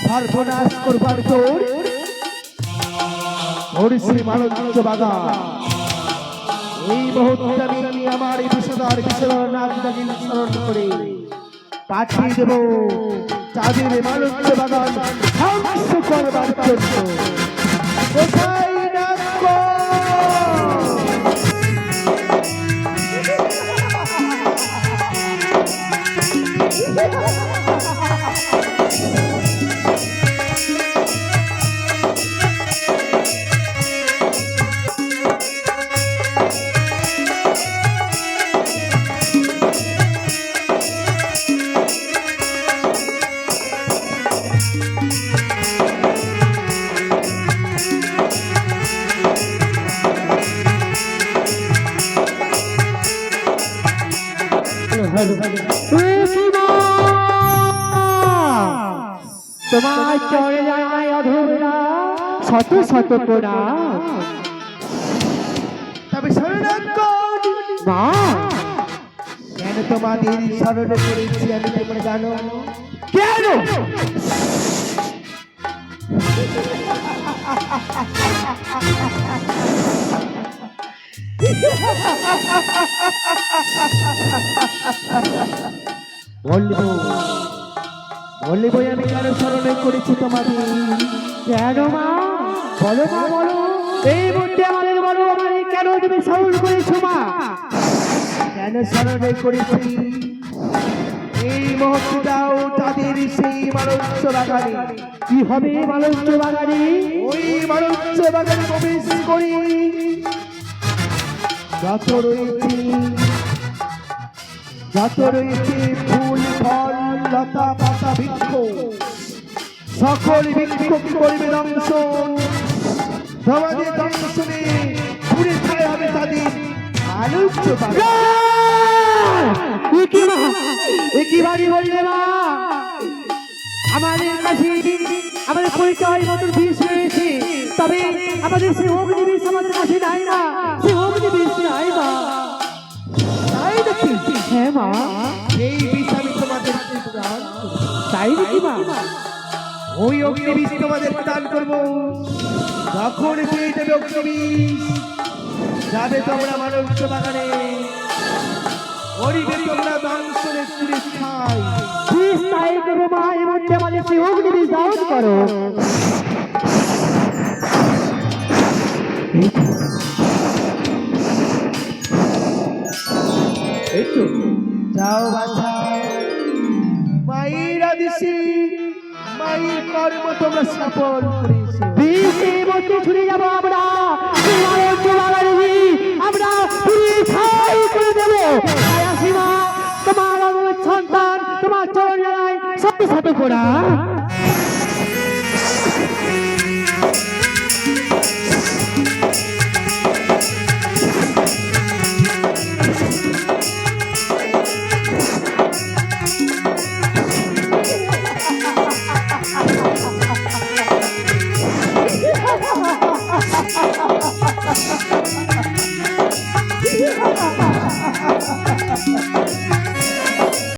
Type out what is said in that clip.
সর্বনাশ করবার তোর শ্রী মালঞ্চ বাগান এই মুহূর্তে আমি আমার এই বিষধর নাক দাগিল স্মরণ করে পাঠিয়ে দেব চাঁদের মালঞ্চ বাগান ধ্বংস করবার জন্য। কোথায় নাক তোমার চলে যায় অধরা শত শত প্রণাম। তবে শরণাঙ্কন মা কেন তোমাদের স্মরণে করেছি আমি তোমরা জানো? কেন? বলবো আমি কেন স্মরণে করেছি তোমাদের? কেন মা? বলো মা বলো, এই মুহূর্তে আমাদের বলো, আমাদের কেন তুমি স্মরণ করেছো মা? কেন স্মরণে করেছি? এই মুহূর্তে দাও তাদের সেই মালঞ্চ বাগানে। কি হবে মালঞ্চ বাগানে? ওই মালঞ্চ বাগানে প্রবেশ করি যত রয়েছে ফুল ফল লতা পাতা বৃক্ষ, সকল বৃক্ষ কি করবে দংশন। তোমাদের দংশনে পুড়ে ছাই হবে তাদের মালঞ্চ বাগান। কি বাড়ি বললে মা? আমাদের কাছে আমাদের পরিচয় মতন বিষ রয়েছে, তবে আমাদের সেই অগ্নি বিষ আমাদের কাছে নাই মা, সেই অগ্নি বিষ নাই মা। তাই নাকি? হ্যাঁ মা। এই বিষ আমি তোমাদের দান করব। তাই নাকি মা? ওই অগ্নি বিষ তোমাদের দান করবো। যখন পেয়ে যাবে অগ্নি বিষ, যাবে তোমরা মালঞ্চ বাগানে, করিবে তোমরা দংশনে পুড়ে ছাই। বিষ তাই করো মা, এই মধ্যে আমাদের সেই অগ্নি বিষ দান করো। যাও বাছা, মায়ের আদেশে মায়ের কর্ম তোমরা সফল করেছো। বিষের মধ্যে ছুটে যাবো আমরা, আমরা পুড়িয়ে ছাই করে দেবো। সীমা তোমার সন্তান তোমার চরণ জানায় শত শত প্রণাম।